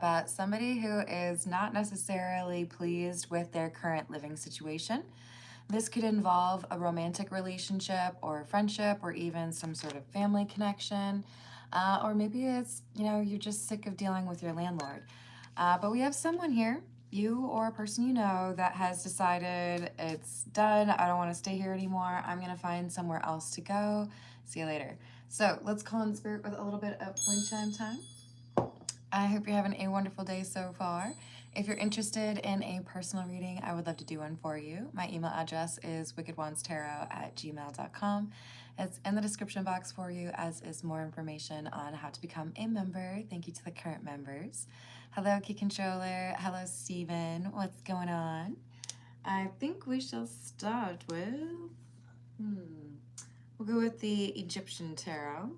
But somebody who is not necessarily pleased with their current living situation. This could involve a romantic relationship or a friendship or even some sort of family connection. Or maybe it's, you're just sick of dealing with your landlord. But we have someone here, you or a person you know, that has decided it's done. I don't want to stay here anymore. I'm going to find somewhere else to go. See you later. So let's call in spirit with a little bit of wind chime time. I hope you're having a wonderful day so far. If you're interested in a personal reading, I would love to do one for you. My email address is wickedwandstarot@gmail.com. It's in the description box for you, as is more information on how to become a member. Thank you to the current members. Hello, Key Controller. Hello, Steven. What's going on? I think we shall start with... We'll go with the Egyptian Tarot.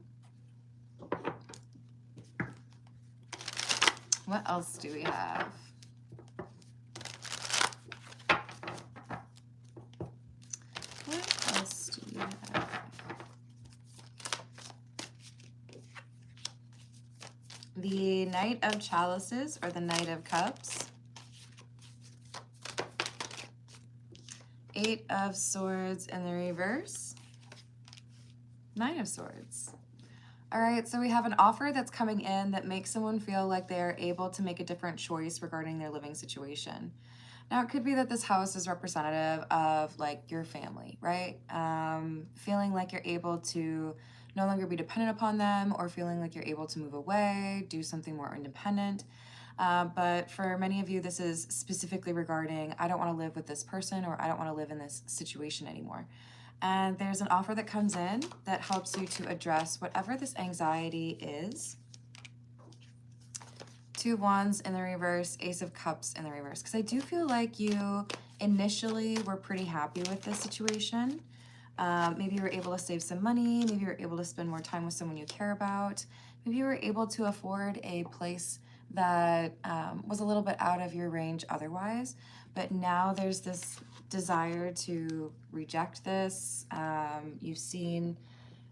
What else do we have? What else do we have? The Knight of Chalices or the Knight of Cups. Eight of Swords in the reverse. Nine of Swords. All right, so we have an offer that's coming in that makes someone feel like they're able to make a different choice regarding their living situation. Now, it could be that this house is representative of like your family, right? Feeling like you're able to no longer be dependent upon them, or feeling like you're able to move away, do something more independent. But for many of you, this is specifically regarding, I don't want to live with this person, or I don't want to live in this situation anymore. And there's an offer that comes in that helps you to address whatever this anxiety is. Two of Wands in the reverse, Ace of Cups in the reverse. Because I do feel like you initially were pretty happy with this situation. Maybe you were able to save some money. Maybe you were able to spend more time with someone you care about. Maybe you were able to afford a place that was a little bit out of your range otherwise. But now there's this desire to reject this. You've seen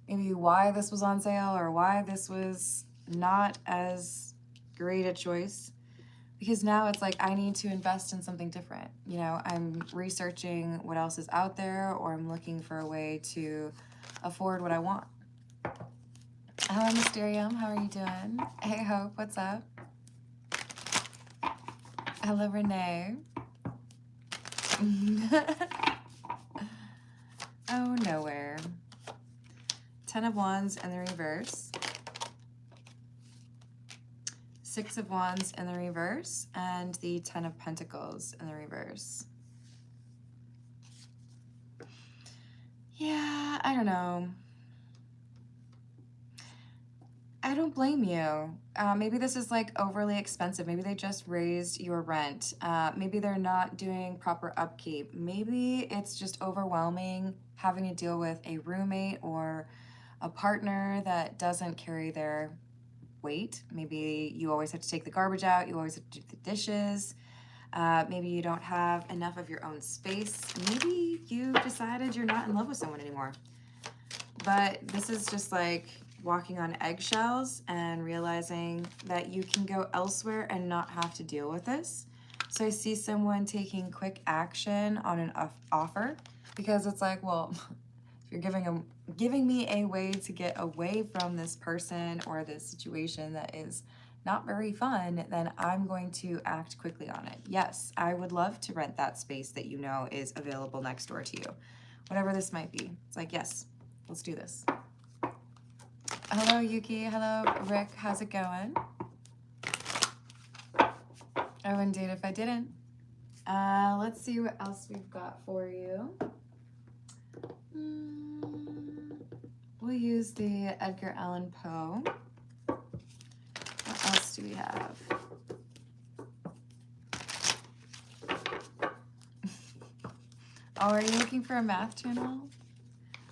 maybe why this was on sale or why this was not as great a choice, because now it's like I need to invest in something different. I'm researching what else is out there, or I'm looking for a way to afford what I want. Hello, Mysterium. How are you doing? Hey, Hope. What's up? Hello, Renee. Oh, nowhere. 10 of Wands in the reverse. 6 of Wands in the reverse. And the 10 of Pentacles in the reverse. Yeah, I don't know. I don't blame you. Maybe this is like overly expensive. Maybe they just raised your rent. Maybe they're not doing proper upkeep. Maybe it's just overwhelming having to deal with a roommate or a partner that doesn't carry their weight. Maybe you always have to take the garbage out. You always have to do the dishes. Maybe you don't have enough of your own space. Maybe you decided you're not in love with someone anymore. But this is just like walking on eggshells and realizing that you can go elsewhere and not have to deal with this. So I see someone taking quick action on an offer, because it's like, well, if you're giving me a way to get away from this person or this situation that is not very fun, then I'm going to act quickly on it. Yes, I would love to rent that space that you know is available next door to you. Whatever this might be. It's like, yes, let's do this. Hello, Yuki. Hello, Rick. How's it going? I wouldn't do it if I didn't. Let's see what else we've got for you. We'll use the Edgar Allan Poe. What else do we have? Oh, are you looking for a math channel?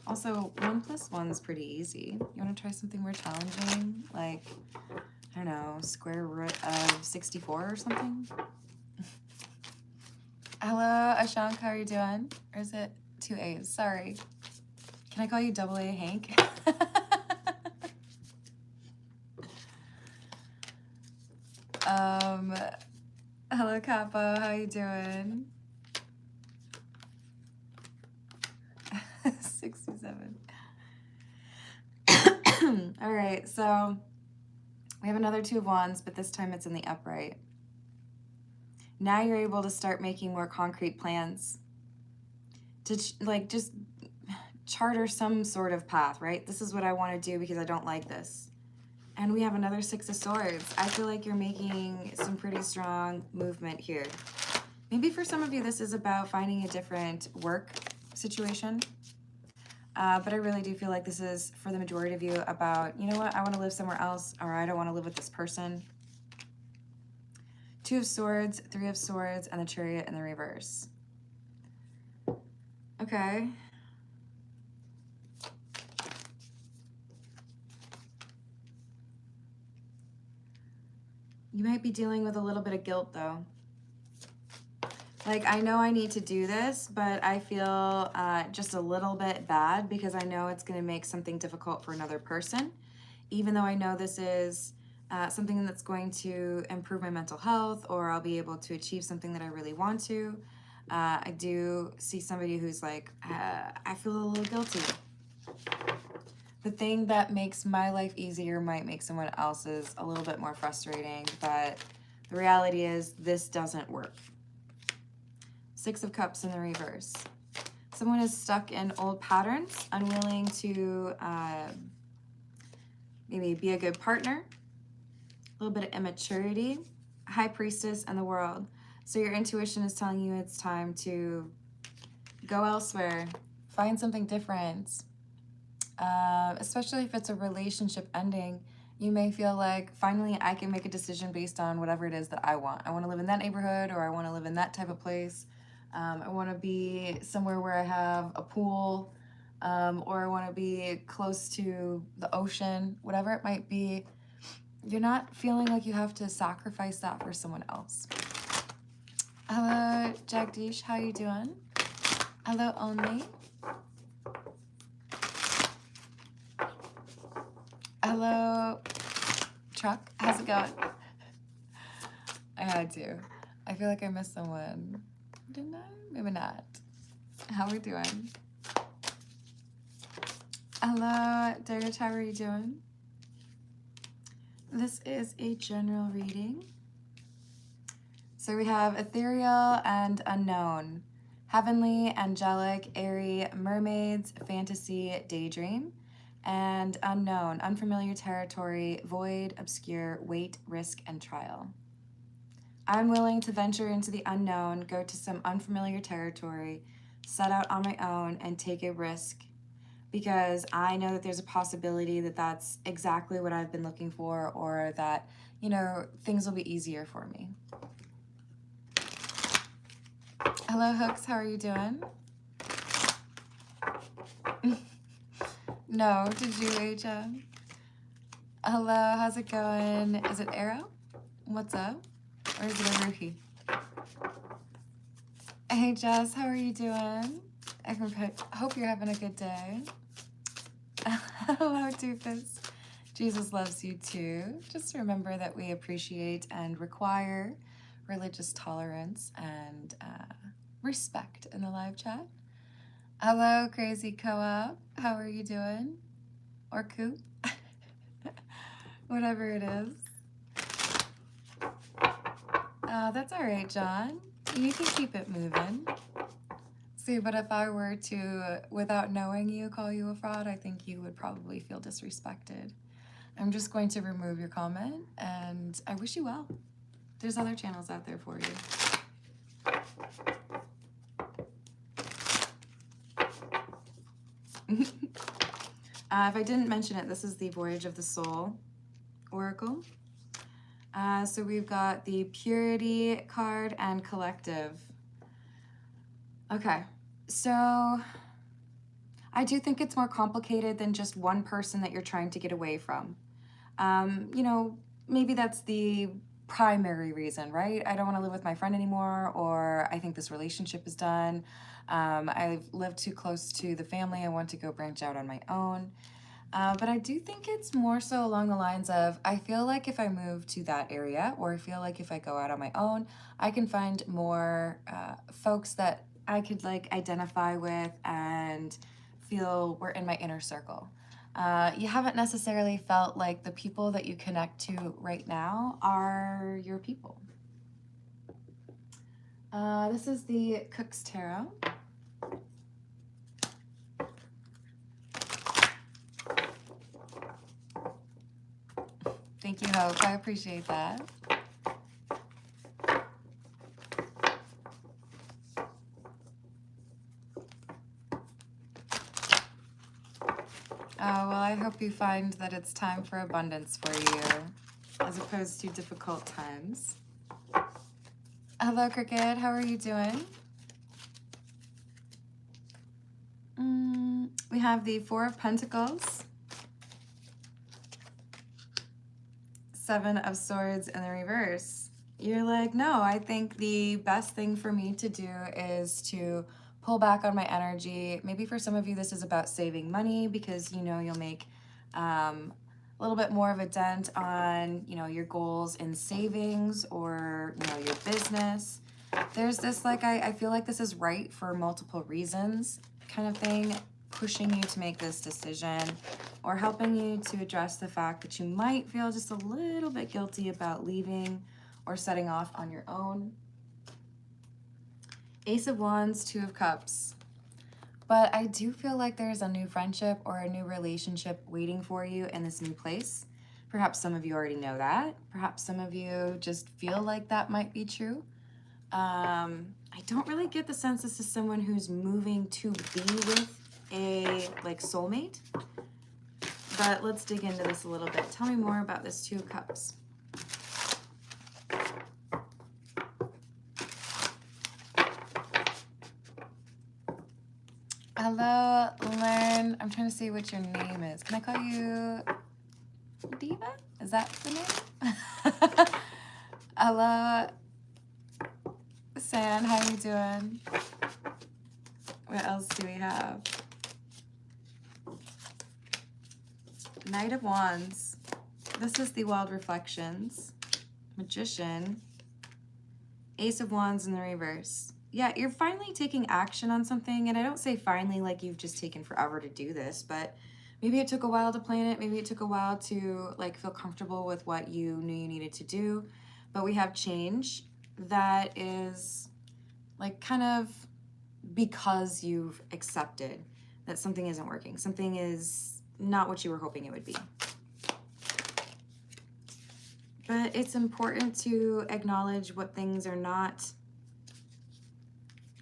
Also, 1 + 1 is pretty easy. You want to try something more challenging? Like, I don't know, square root of 64 or something? Hello, Ashank, how are you doing? Or is it 2 A's? Sorry. Can I call you double A Hank? Hello, Capo. How you doing? 67. All right, so we have another Two of Wands, but this time it's in the upright. Now you're able to start making more concrete plans to just charter some sort of path, right? This is what I want to do because I don't like this. And we have another Six of Swords. I feel like you're making some pretty strong movement here. Maybe for some of you, this is about finding a different work situation. But I really do feel like this is, for the majority of you, about, you know what, I want to live somewhere else, or I don't want to live with this person. Two of Swords, Three of Swords, and the Chariot in the reverse. Okay. You might be dealing with a little bit of guilt, though. Like, I know I need to do this, but I feel just a little bit bad because I know it's going to make something difficult for another person. Even though I know this is something that's going to improve my mental health, or I'll be able to achieve something that I really want to. I do see somebody who's like, I feel a little guilty. The thing that makes my life easier might make someone else's a little bit more frustrating, but the reality is this doesn't work. Six of Cups in the reverse. Someone is stuck in old patterns, unwilling to maybe be a good partner, a little bit of immaturity, High Priestess and the World. So your intuition is telling you it's time to go elsewhere, find something different. Especially if it's a relationship ending, you may feel like finally I can make a decision based on whatever it is that I want. I want to live in that neighborhood, or I want to live in that type of place. I want to be somewhere where I have a pool, or I want to be close to the ocean, whatever it might be. You're not feeling like you have to sacrifice that for someone else. Hello, Jagdish, how you doing? Hello, Only. Hello, Truck, how's it going? I had to. I feel like I missed someone. Didn't I? Maybe not. How we doing? Hello, Derek, how are you doing? This is a general reading. So we have ethereal and unknown, heavenly, angelic, airy, mermaids, fantasy, daydream, and unknown, unfamiliar territory, void, obscure, wait, risk, and trial. I'm willing to venture into the unknown, go to some unfamiliar territory, set out on my own, and take a risk, because I know that there's a possibility that that's exactly what I've been looking for, or that, you know, things will be easier for me. Hello, Hooks, how are you doing? No, did you, HM? Hello, how's it going? Is it Arrow? What's up? Or is it a Ruhi? Hey, Jess, how are you doing? I hope you're having a good day. Hello, Doofus. Jesus loves you too. Just remember that we appreciate and require religious tolerance and respect in the live chat. Hello, Crazy Co-op. How are you doing? Or Coop? Whatever it is. That's all right, John. You can keep it moving. See, but if I were to, without knowing you, call you a fraud, I think you would probably feel disrespected. I'm just going to remove your comment, and I wish you well. There's other channels out there for you. If I didn't mention it, this is the Voyage of the Soul Oracle. So we've got the Purity card and Collective. Okay, so I do think it's more complicated than just one person that you're trying to get away from. You know, maybe that's the primary reason, right? I don't want to live with my friend anymore, or I think this relationship is done. I've lived too close to the family. I want to go branch out on my own. But I do think it's more so along the lines of, I feel like if I move to that area, or I feel like if I go out on my own, I can find more folks that I could like identify with and feel we're in my inner circle. You haven't necessarily felt like the people that you connect to right now are your people. This is the Cook's Tarot. Thank you, Hope. I appreciate that. Oh, well, I hope you find that it's time for abundance for you, as opposed to difficult times. Hello, Cricket. How are you doing? We have the Four of Pentacles, Seven of Swords in the reverse. You're like, no, I think the best thing for me to do is to pull back on my energy. Maybe for some of you, this is about saving money because you know you'll make a little bit more of a dent on, you know, your goals in savings or, you know, your business. There's this, like, I feel like this is right for multiple reasons kind of thing, pushing you to make this decision or helping you to address the fact that you might feel just a little bit guilty about leaving or setting off on your own. Ace of Wands, Two of Cups. But I do feel like there's a new friendship or a new relationship waiting for you in this new place. Perhaps some of you already know that. Perhaps some of you just feel like that might be true. I don't really get the sense this is someone who's moving to be with a like soulmate. But let's dig into this a little bit. Tell me more about this Two of Cups. Hello, Learn. I'm trying to see what your name is. Can I call you Diva? Is that the name? Hello, San. How you doing? What else do we have? Knight of Wands. This is the Wild Reflections. Magician. Ace of Wands in the reverse. Yeah, you're finally taking action on something, and I don't say finally like you've just taken forever to do this, but maybe it took a while to plan it. Maybe it took a while to like feel comfortable with what you knew you needed to do. But we have change that is like kind of because you've accepted that something isn't working. Something is not what you were hoping it would be. But it's important to acknowledge what things are not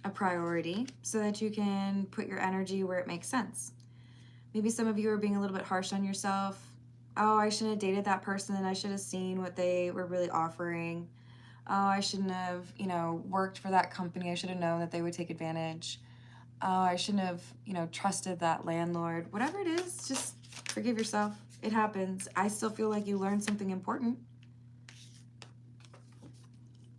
a priority so that you can put your energy where it makes sense. Maybe some of you are being a little bit harsh on yourself. Oh, I shouldn't have dated that person. I should have seen what they were really offering. Oh, I shouldn't have, you know, worked for that company. I should have known that they would take advantage. Oh, I shouldn't have, you know, trusted that landlord. Whatever it is, just forgive yourself. It happens. I still feel like you learned something important.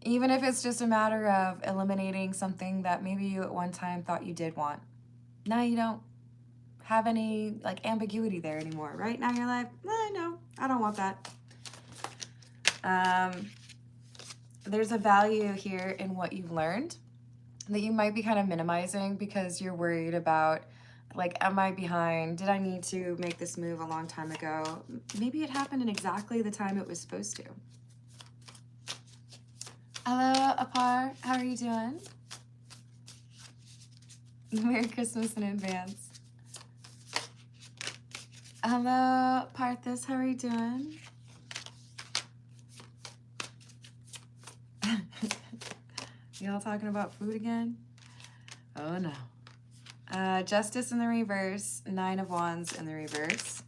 Even if it's just a matter of eliminating something that maybe you at one time thought you did want. Now you don't have any like ambiguity there anymore, right? Now you're like, no, I don't want that. There's a value here in what you've learned that you might be kind of minimizing because you're worried about, like, am I behind? Did I need to make this move a long time ago? Maybe it happened in exactly the time it was supposed to. Hello, Apar. How are you doing? Merry Christmas in advance. Hello, Parthis. How are you doing? Y'all talking about food again? Oh, no. Justice in the reverse. Nine of Wands in the reverse.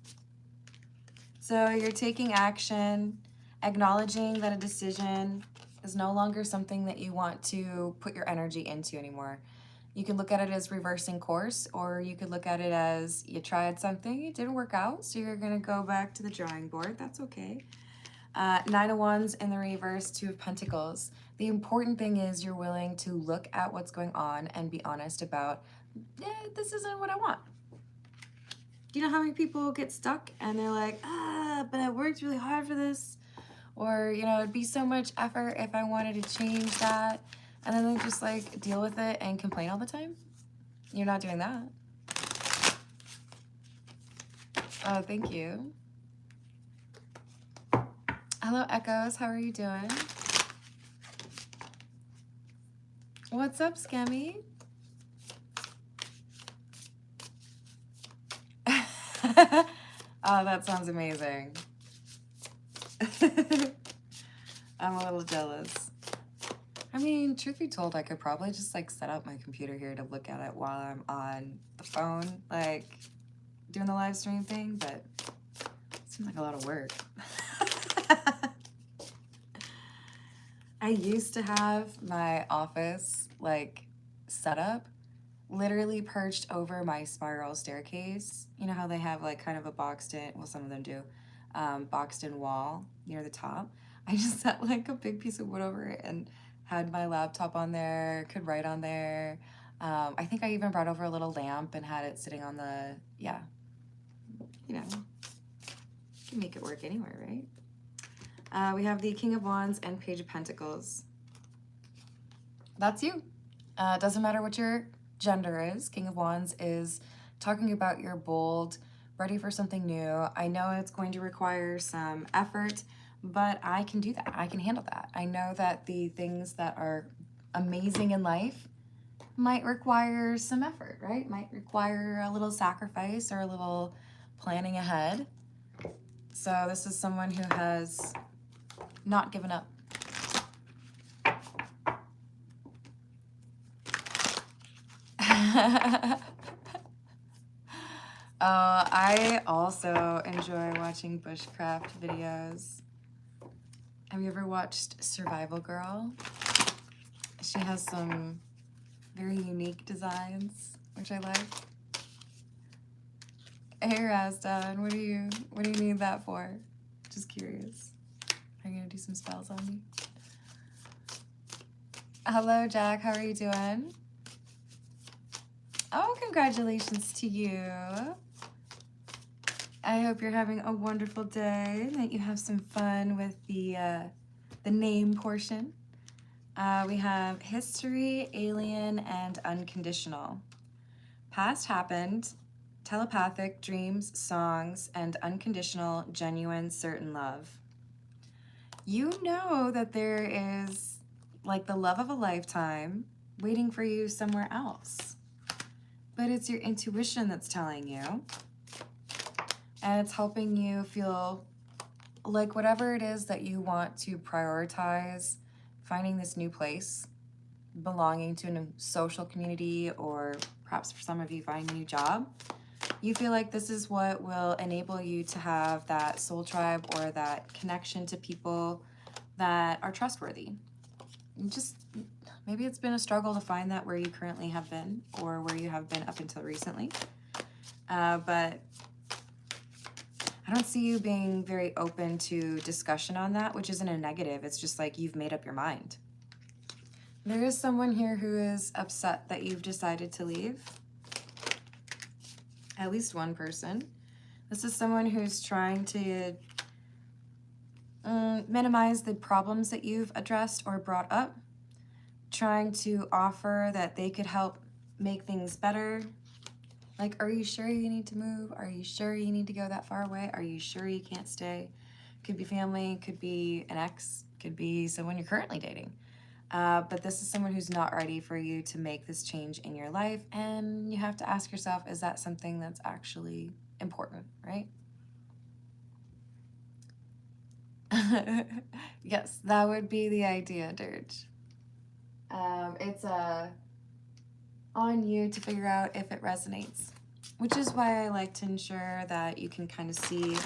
So you're taking action, acknowledging that a decision is no longer something that you want to put your energy into anymore. You can look at it as reversing course, or you could look at it as you tried something, it didn't work out, so you're going to go back to the drawing board. That's okay. Nine of Wands in the reverse, Two of Pentacles. The important thing is you're willing to look at what's going on and be honest about, this isn't what I want. You know how many people get stuck and they're like, but I worked really hard for this. Or, you know, it'd be so much effort if I wanted to change that. And then they just like deal with it and complain all the time. You're not doing that. Oh, thank you. Hello, Echoes. How are you doing? What's up, Scammy? Oh, that sounds amazing. I'm a little jealous. I mean, truth be told, I could probably just like set up my computer here to look at it while I'm on the phone, like doing the live stream thing, but it seems like a lot of work. I used to have my office like set up literally perched over my spiral staircase. You know how they have like kind of a boxed in, well, some of them do, boxed in wall near the top. I just set like a big piece of wood over it and had my laptop on there, could write on there. I think I even brought over a little lamp and had it sitting on the, yeah, you know, you can make it work anywhere, right? We have the King of Wands and Page of Pentacles. That's you. Doesn't matter what your gender is. King of Wands is talking about you're bold, ready for something new. I know it's going to require some effort, but I can do that. I can handle that. I know that the things that are amazing in life might require some effort, right? Might require a little sacrifice or a little planning ahead. So this is someone who has not given up. I also enjoy watching bushcraft videos. Have you ever watched Survival Girl? She has some very unique designs, which I like. Hey Razdan, what do you need that for? Just curious. Are you gonna do some spells on me? Hello Jack, how are you doing? Oh, congratulations to you. I hope you're having a wonderful day, that you have some fun with the name portion. We have history, alien, and unconditional. Past happened, telepathic, dreams, songs, and unconditional, genuine, certain love. You know that there is like the love of a lifetime waiting for you somewhere else. But it's your intuition that's telling you. And it's helping you feel like whatever it is that you want to prioritize, finding this new place, belonging to a social community, or perhaps for some of you finding a new job, you feel like this is what will enable you to have that soul tribe or that connection to people that are trustworthy. Just maybe it's been a struggle to find that where you currently have been or where you have been up until recently. But I don't see you being very open to discussion on that, which isn't a negative. It's just like you've made up your mind. There is someone here who is upset that you've decided to leave. At least one person. This is someone who's trying to minimize the problems that you've addressed or brought up, trying to offer that they could help make things better. Like, are you sure you need to move? Are you sure you need to go that far away? Are you sure you can't stay? Could be family, could be an ex, could be someone you're currently dating. But this is someone who's not ready for you to make this change in your life. And you have to ask yourself, is that something that's actually important, right? Yes, that would be the idea, Dirge. It's on you to figure out if it resonates, which is why I like to ensure that you can kind of see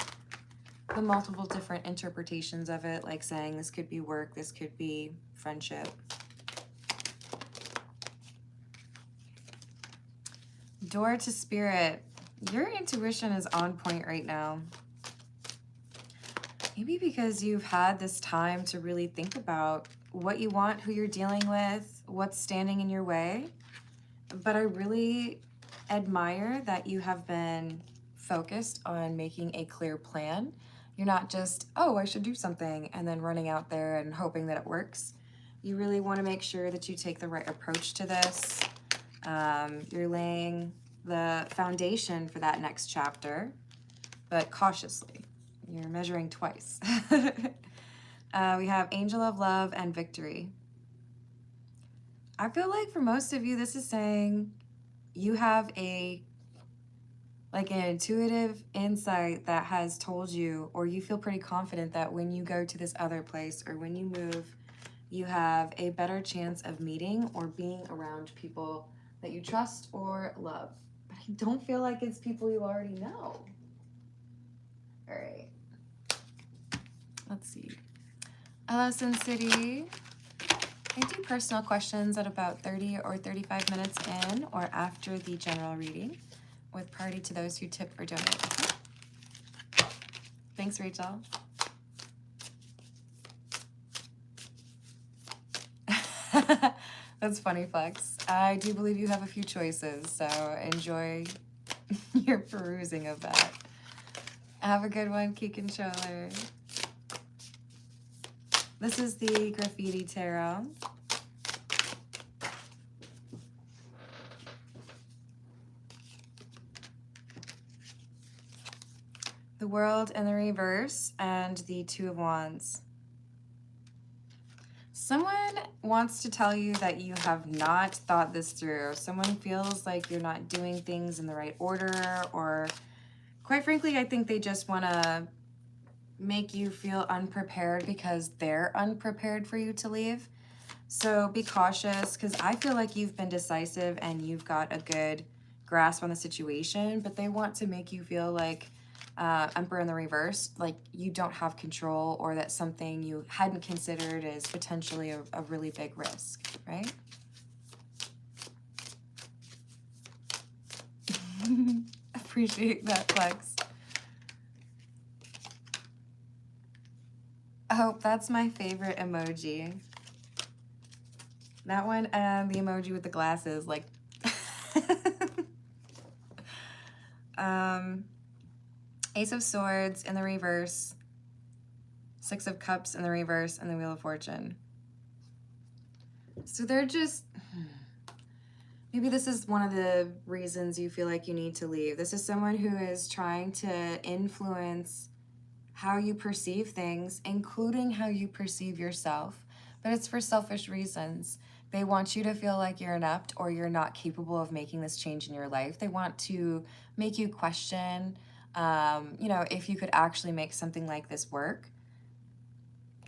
the multiple different interpretations of it, like saying this could be work, this could be friendship. Door to Spirit. Your intuition is on point right now. Maybe because you've had this time to really think about what you want, who you're dealing with, what's standing in your way. But I really admire that you have been focused on making a clear plan. You're not just, oh, I should do something, and then running out there and hoping that it works. You really want to make sure that you take the right approach to this. You're laying the foundation for that next chapter, but cautiously. You're measuring twice. We have Angel of Love and Victory. I feel like for most of you, this is saying you have an intuitive insight that has told you, or you feel pretty confident that when you go to this other place or when you move, you have a better chance of meeting or being around people that you trust or love. But I don't feel like it's people you already know. All right. Let's see. Hello, Sin City. I do personal questions at about 30 or 35 minutes in or after the general reading, with priority to those who tip or donate. Okay? Thanks, Rachel. That's funny, Flex. I do believe you have a few choices, so enjoy your perusing of that. Have a good one, Keek and Scholler. This is the Graffiti Tarot. The World in the reverse and the Two of Wands. Someone wants to tell you that you have not thought this through. Someone feels like you're not doing things in the right order, or quite frankly, I think they just want to make you feel unprepared because they're unprepared for you to leave. So be cautious, because I feel like you've been decisive and you've got a good grasp on the situation, but they want to make you feel like Emperor in the reverse, like you don't have control, or that something you hadn't considered is potentially a really big risk, right? Appreciate that, Flex. Oh, that's my favorite emoji. That one and the emoji with the glasses, like Ace of Swords in the reverse, Six of Cups in the reverse, and the Wheel of Fortune. So they're just, maybe this is one of the reasons you feel like you need to leave. This is someone who is trying to influence how you perceive things, including how you perceive yourself, but it's for selfish reasons. They want you to feel like you're inept or you're not capable of making this change in your life. They want to make you question, if you could actually make something like this work.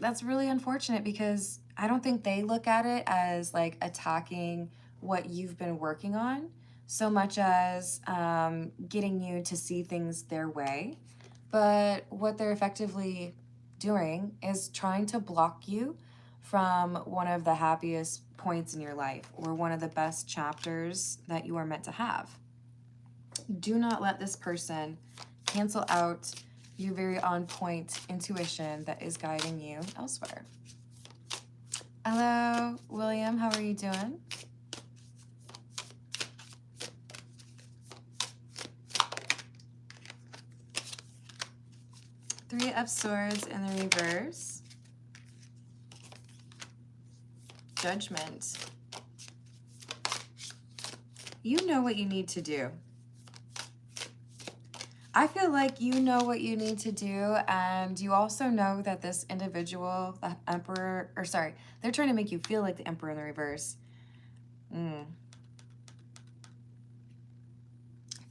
That's really unfortunate, because I don't think they look at it as like attacking what you've been working on so much as getting you to see things their way. But what they're effectively doing is trying to block you from one of the happiest points in your life, or one of the best chapters that you are meant to have. Do not let this person cancel out your very on point intuition that is guiding you elsewhere. Hello, William, how are you doing? Three of Swords in the reverse. Judgment. You know what you need to do. I feel like you know what you need to do, and you also know that this individual, the Emperor, or sorry, they're trying to make you feel like the Emperor in the reverse. I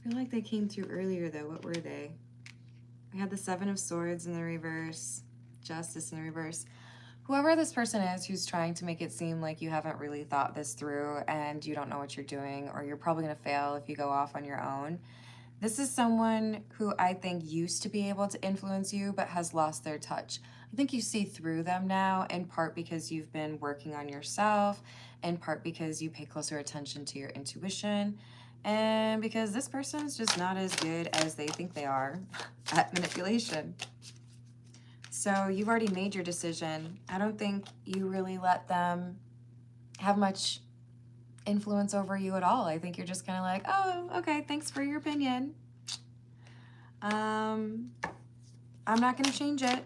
feel like they came through earlier, though. What were they? We had the Seven of Swords in the reverse, Justice in the reverse. Whoever this person is who's trying to make it seem like you haven't really thought this through and you don't know what you're doing, or you're probably going to fail if you go off on your own. This is someone who I think used to be able to influence you but has lost their touch. I think you see through them now, in part because you've been working on yourself, in part because you pay closer attention to your intuition, and because this person is just not as good as they think they are at manipulation. So you've already made your decision. I don't think you really let them have much influence over you at all. I think you're just kind of like, oh, okay, thanks for your opinion. I'm not going to change it.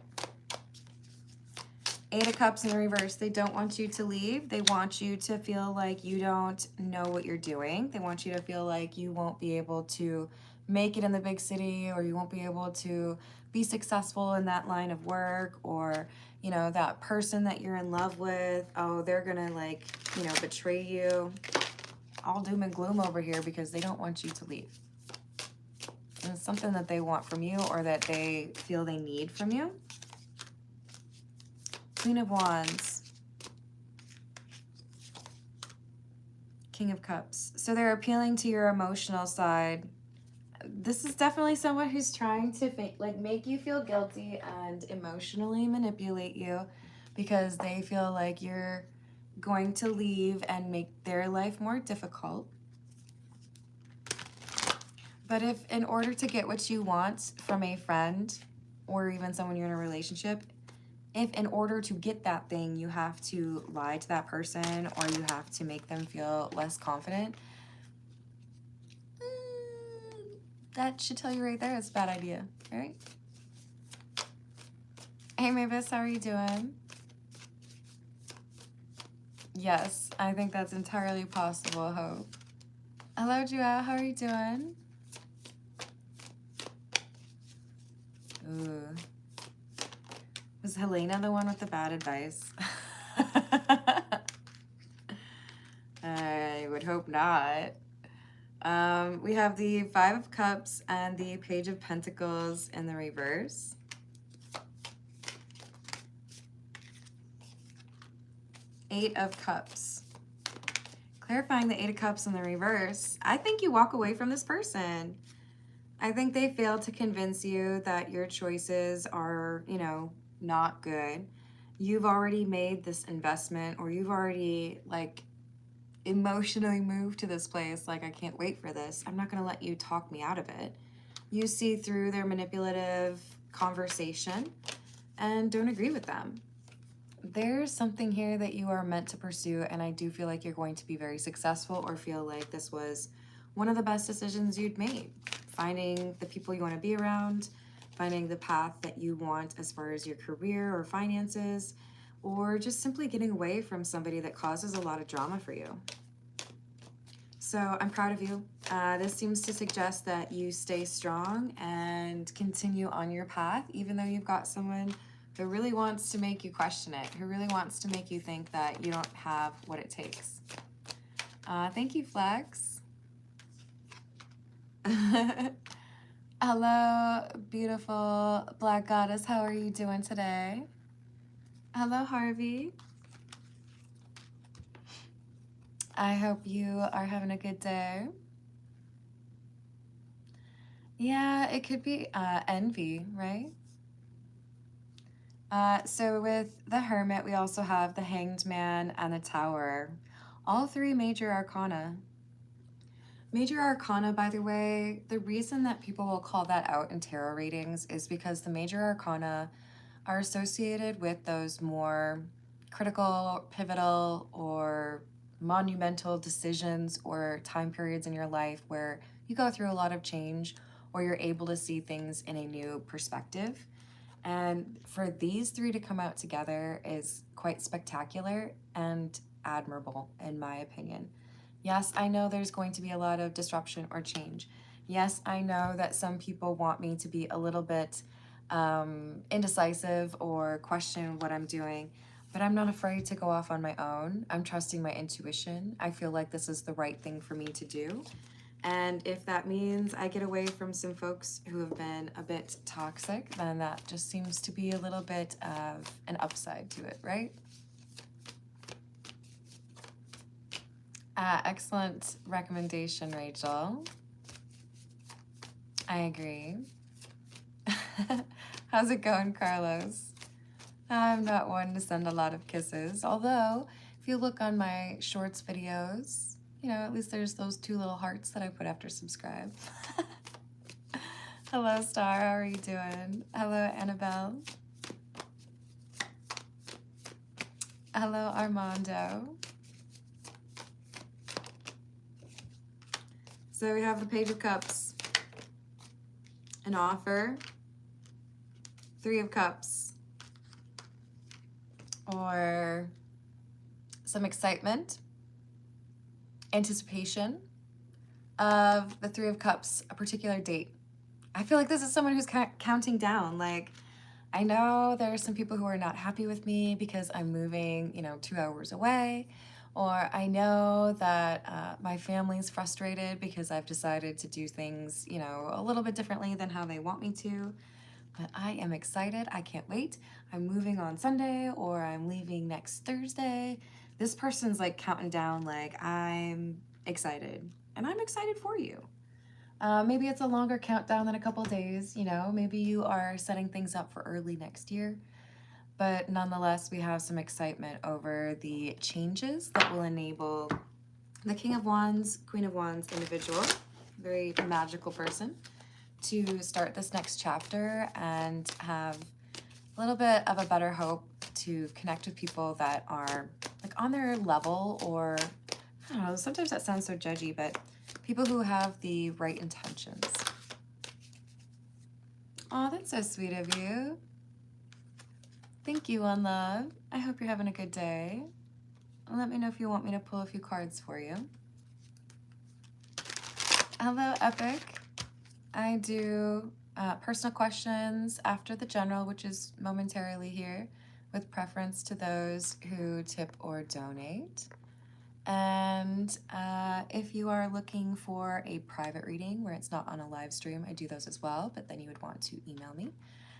Eight of Cups in the reverse. They don't want you to leave. They want you to feel like you don't know what you're doing. They want you to feel like you won't be able to make it in the big city, or you won't be able to be successful in that line of work, or, you know, that person that you're in love with, oh, they're gonna, like, you know, betray you. All doom and gloom over here because they don't want you to leave. And it's something that they want from you, or that they feel they need from you. Queen of Wands. King of Cups. So they're appealing to your emotional side. This is definitely someone who's trying to make you feel guilty and emotionally manipulate you, because they feel like you're going to leave and make their life more difficult. But if in order to get what you want from a friend, or even someone you're in a relationship, if in order to get that thing you have to lie to that person, or you have to make them feel less confident, that should tell you right there it's a bad idea, right? Hey Mavis, how are you doing? Yes, I think that's entirely possible, Hope. Hello, Joelle, how are you doing? Ooh. Was Helena the one with the bad advice? I would hope not. We have the Five of Cups and the Page of Pentacles in the reverse. Eight of Cups. Clarifying the Eight of Cups in the reverse, I think you walk away from this person. I think they failed to convince you that your choices are, you know, not good. You've already made this investment, or you've already, like, emotionally moved to this place. Like, I can't wait for this. I'm not going to let you talk me out of it. You see through their manipulative conversation and don't agree with them. There's something here that you are meant to pursue, and I do feel like you're going to be very successful, or feel like this was one of the best decisions you'd made. Finding the people you want to be around, finding the path that you want as far as your career or finances, or just simply getting away from somebody that causes a lot of drama for you. So I'm proud of you. This seems to suggest that you stay strong and continue on your path, even though you've got someone who really wants to make you question it, who really wants to make you think that you don't have what it takes. Thank you, Flex. Hello, beautiful Black Goddess. How are you doing today? Hello, Harvey. I hope you are having a good day. Yeah, it could be envy, right? So with the Hermit, we also have the Hanged Man and the Tower. All three major arcana. Major arcana, by the way, the reason that people will call that out in tarot readings is because the major arcana are associated with those more critical, pivotal, or monumental decisions or time periods in your life where you go through a lot of change, or you're able to see things in a new perspective. And for these three to come out together is quite spectacular and admirable, in my opinion. Yes, I know there's going to be a lot of disruption or change. Yes, I know that some people want me to be a little bit indecisive or question what I'm doing, but I'm not afraid to go off on my own. I'm trusting my intuition. I feel like this is the right thing for me to do. And if that means I get away from some folks who have been a bit toxic, then that just seems to be a little bit of an upside to it, right? Excellent recommendation, Rachel. I agree. How's it going, Carlos? I'm not one to send a lot of kisses, although if you look on my shorts videos, you know, at least there's those 2 little hearts that I put after subscribe. Hello, Star. How are you doing? Hello, Annabelle. Hello, Armando. So we have the Page of Cups an offer, Three of Cups, or some excitement, anticipation of the Three of Cups, a particular date. I feel like this is someone who's counting down. Like, I know there are some people who are not happy with me because I'm moving, 2 hours away. Or I know that my family's frustrated because I've decided to do things, a little bit differently than how they want me to. But I am excited. I can't wait. I'm moving on Sunday, or I'm leaving next Thursday. This person's like counting down, like, I'm excited. And I'm excited for you. Maybe it's a longer countdown than a couple days, maybe you are setting things up for early next year. But nonetheless, we have some excitement over the changes that will enable the King of Wands, Queen of Wands individual, very magical person, to start this next chapter and have a little bit of a better hope to connect with people that are like on their level, or I don't know, sometimes that sounds so judgy, but people who have the right intentions. Oh, that's so sweet of you. Thank you, One Love. I hope you're having a good day. Let me know if you want me to pull a few cards for you. Hello, Epic. I do personal questions after the general, which is momentarily here, with preference to those who tip or donate. And if you are looking for a private reading where it's not on a live stream, I do those as well, but then you would want to email me.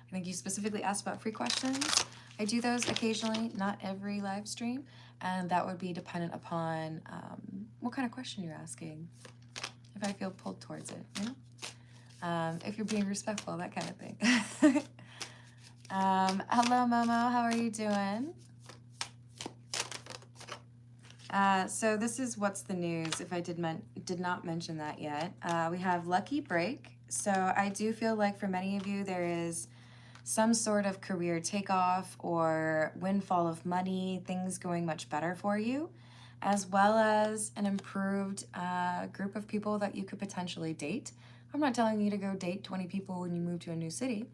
I think you specifically asked about free questions. I do those occasionally, not every live stream, and that would be dependent upon what kind of question you're asking, if I feel pulled towards it, if you're being respectful, that kind of thing. Hello, Momo, how are you doing? So this is what's the news, if I did not mention that yet. We have lucky break. So I do feel like for many of you, there is some sort of career takeoff or windfall of money, things going much better for you, as well as an improved group of people that you could potentially date. I'm not telling you to go date 20 people when you move to a new city,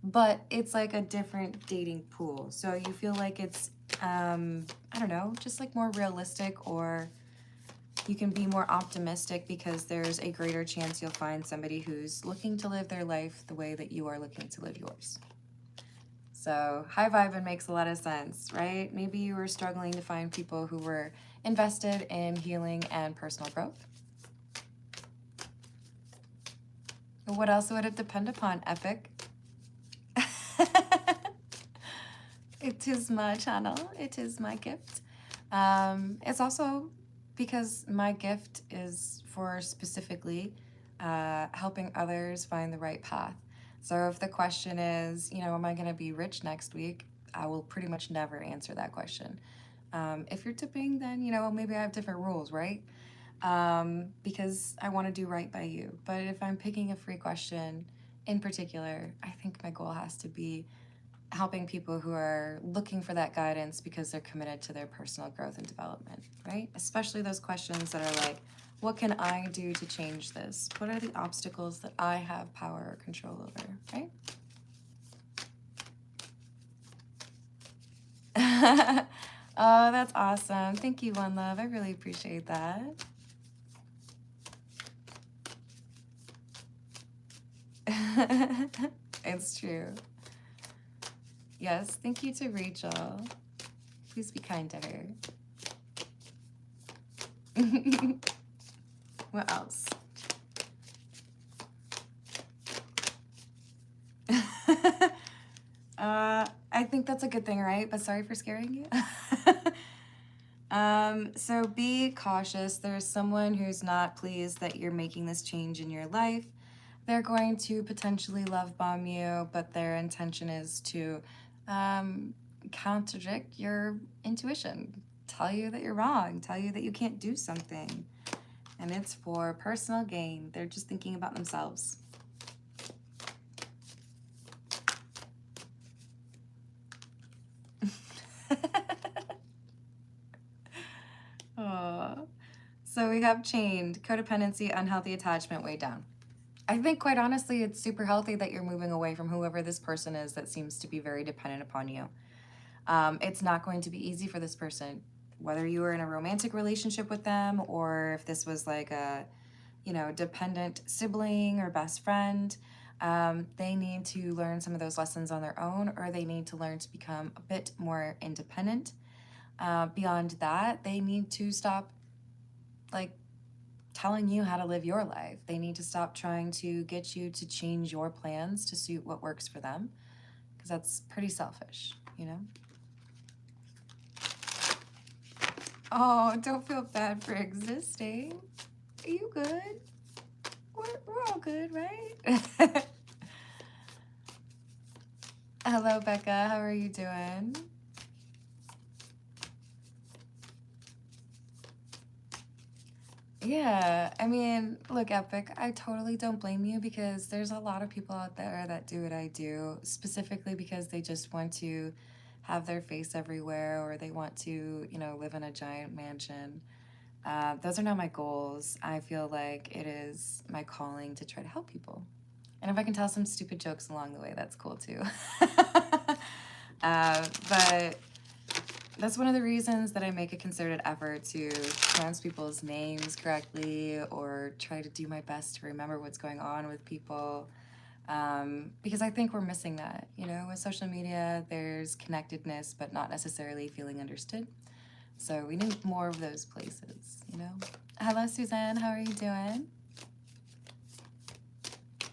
but it's like a different dating pool. So you feel like it's, I don't know, just like more realistic, or you can be more optimistic because there's a greater chance you'll find somebody who's looking to live their life the way that you are looking to live yours. So high vibe makes a lot of sense, right? Maybe you were struggling to find people who were invested in healing and personal growth. What else would it depend upon, Epic? It is my channel. It is my gift. It's also because my gift is for specifically helping others find the right path. So if the question is, am I going to be rich next week? I will pretty much never answer that question. If you're tipping, then, maybe I have different rules, right? Because I want to do right by you. But if I'm picking a free question in particular, I think my goal has to be helping people who are looking for that guidance because they're committed to their personal growth and development, right? Especially those questions that are like, what can I do to change this? What are the obstacles that I have power or control over, right? Oh, that's awesome. Thank you, One Love. I really appreciate that. It's true. Yes, thank you to Rachel. Please be kind to her. What else? I think that's a good thing, right? But sorry for scaring you. So be cautious. There's someone who's not pleased that you're making this change in your life. They're going to potentially love bomb you, but their intention is to contradict your intuition, tell you that you're wrong, tell you that you can't do something. And it's for personal gain. They're just thinking about themselves. Oh. So we have chained, codependency, unhealthy attachment, way down. I think quite honestly, it's super healthy that you're moving away from whoever this person is that seems to be very dependent upon you. It's not going to be easy for this person, whether you were in a romantic relationship with them or if this was like a, you know, dependent sibling or best friend. They need to learn some of those lessons on their own, or they need to learn to become a bit more independent. Beyond that, they need to stop like telling you how to live your life. They need to stop trying to get you to change your plans to suit what works for them, because that's pretty selfish, you know? Oh, don't feel bad for existing. Are you good? We're all good, right? Hello, Becca. How are you doing? Yeah, I mean, look, Epic, I totally don't blame you because there's a lot of people out there that do what I do, specifically because they just want to have their face everywhere or they want to, you know, live in a giant mansion. Those are not my goals. I feel like it is my calling to try to help people. And if I can tell some stupid jokes along the way, that's cool too. But that's one of the reasons that I make a concerted effort to pronounce people's names correctly or try to do my best to remember what's going on with people. Because I think we're missing that. You know, with social media, there's connectedness, but not necessarily feeling understood. So we need more of those places, you know? Hello, Suzanne. How are you doing?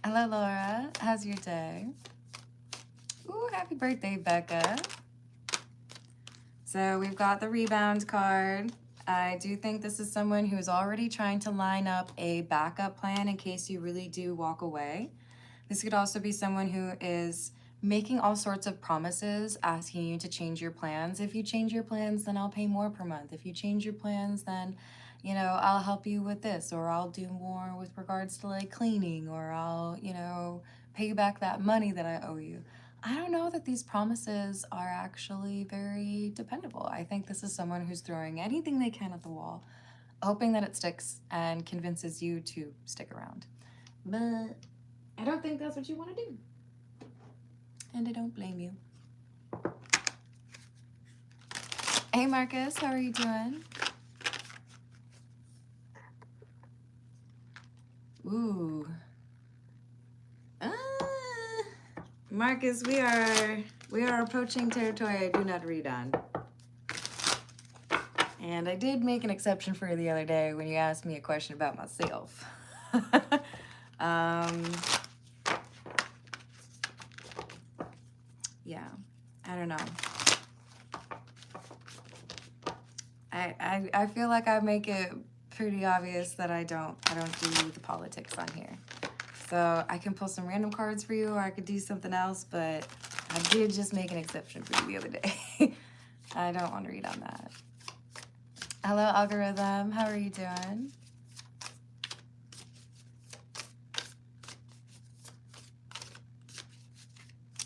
Hello, Laura. How's your day? Ooh, happy birthday, Becca. So we've got the rebound card. I do think this is someone who is already trying to line up a backup plan in case you really do walk away. This could also be someone who is making all sorts of promises, asking you to change your plans. If you change your plans, then I'll pay more per month. If you change your plans, then, you know, I'll help you with this, or I'll do more with regards to like cleaning, or I'll, you know, pay you back that money that I owe you. I don't know that these promises are actually very dependable. I think this is someone who's throwing anything they can at the wall, hoping that it sticks and convinces you to stick around. But I don't think that's what you want to do. And I don't blame you. Hey, Marcus, how are you doing? Ooh. Marcus, we are approaching territory I do not read on. And I did make an exception for you the other day when you asked me a question about myself. Yeah, I don't know. I feel like I make it pretty obvious that I don't do the politics on here. So I can pull some random cards for you, or I could do something else, but I did just make an exception for you the other day. I don't want to read on that. Hello, algorithm. How are you doing?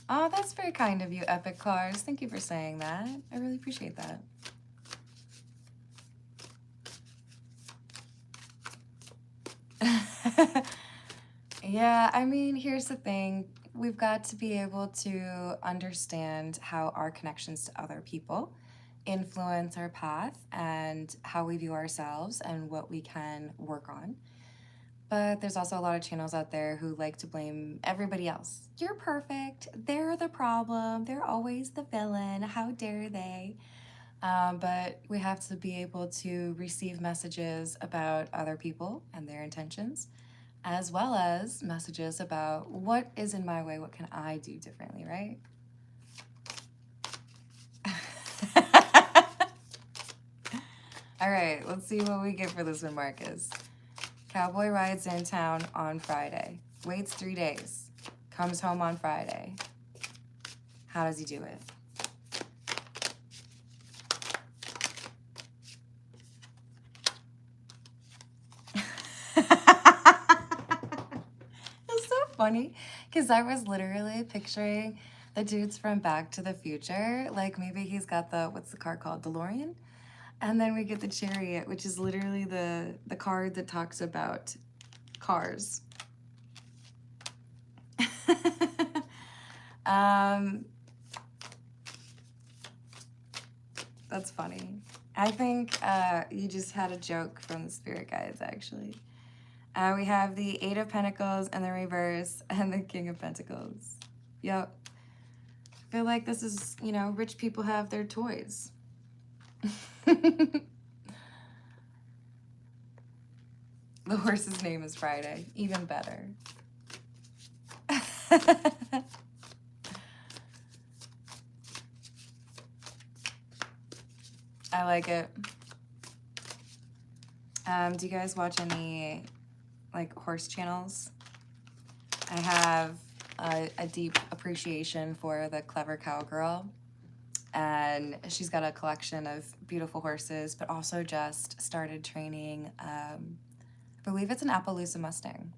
Oh, that's very kind of you, Epic Cars. Thank you for saying that. I really appreciate that. Yeah, I mean, here's the thing. We've got to be able to understand how our connections to other people influence our path and how we view ourselves and what we can work on. But there's also a lot of channels out there who like to blame everybody else. You're perfect. They're the problem. They're always the villain. How dare they? But we have to be able to receive messages about other people and their intentions, as well as messages about what is in my way, what can I do differently, right? All right, let's see what we get for this one, Marcus. Cowboy rides in town on Friday, waits 3 days, comes home on Friday. How does he do it? It's so funny because I was literally picturing the dudes from Back to the Future. Like maybe he's got the, what's the car called? DeLorean? And then we get the Chariot, which is literally the card that talks about cars. um, that's funny. I think you just had a joke from the spirit guides, actually. We have the Eight of Pentacles in the reverse and the King of Pentacles. Yep. I feel like this is, you know, rich people have their toys. The horse's name is Friday. Even better. I like it. Do you guys watch any, like, horse channels? I have a deep appreciation for the Clever Cowgirl. And she's got a collection of beautiful horses, but also just started training, I believe it's an Appaloosa Mustang.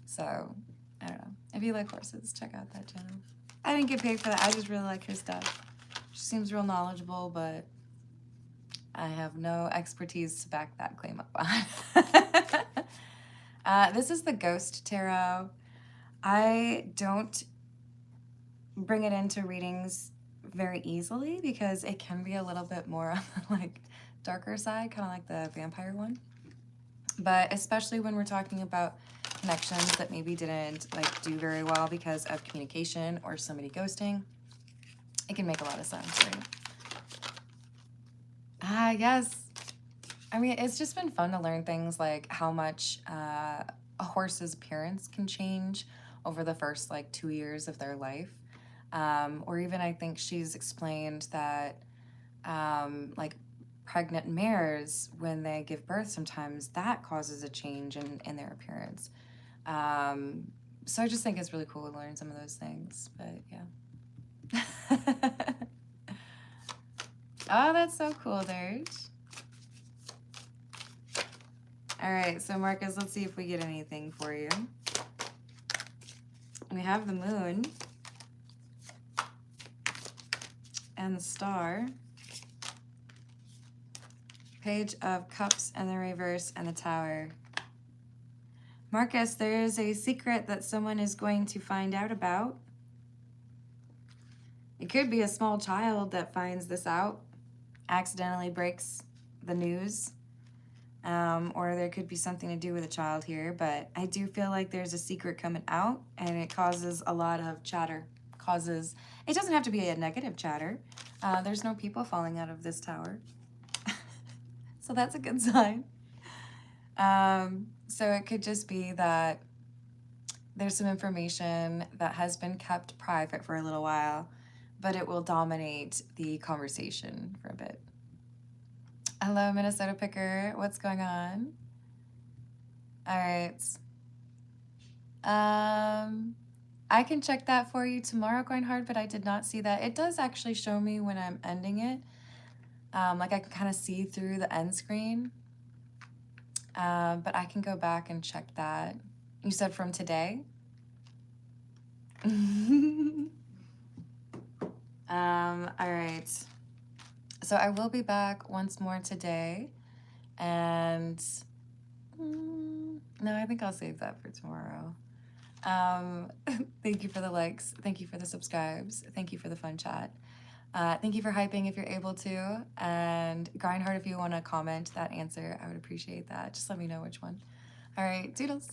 So, I don't know. If you like horses, check out that channel. I didn't get paid for that. I just really like her stuff. She seems real knowledgeable, but I have no expertise to back that claim up on. This is the Ghost Tarot. I don't bring it into readings very easily because it can be a little bit more on the, like, darker side, kind of like the vampire one. But especially when we're talking about connections that maybe didn't, like, do very well because of communication or somebody ghosting, it can make a lot of sense, right? Yes. I mean, it's just been fun to learn things like how much a horse's appearance can change over the first, like, 2 years of their life. Or even I think she's explained that, like, pregnant mares, when they give birth, sometimes that causes a change in their appearance. So I just think it's really cool to learn some of those things, but yeah. Oh, that's so cool, Dirge. All right, so Marcus, let's see if we get anything for you. We have the moon and the star, Page of Cups and the reverse, and the Tower. Marcus, there is a secret that someone is going to find out about. It could be a small child that finds this out, accidentally breaks the news, or there could be something to do with a child here, but I do feel like there's a secret coming out, and it causes a lot of chatter. It doesn't have to be a negative chatter. There's no people falling out of this tower. So that's a good sign. So it could just be that there's some information that has been kept private for a little while, but it will dominate the conversation for a bit. Hello, Minnesota Picker. What's going on? All right. I can check that for you tomorrow, Going Hard, but I did not see that. It does actually show me when I'm ending it. Like I can kind of see through the end screen. But I can go back and check that. You said from today? All right. So I will be back once more today. And no, I think I'll save that for tomorrow. Thank you for the likes. Thank you for the subscribes. Thank you for the fun chat. Thank you for hyping if you're able to. And Grindhard, if you want to comment that answer, I would appreciate that. Just let me know which one. All right, doodles.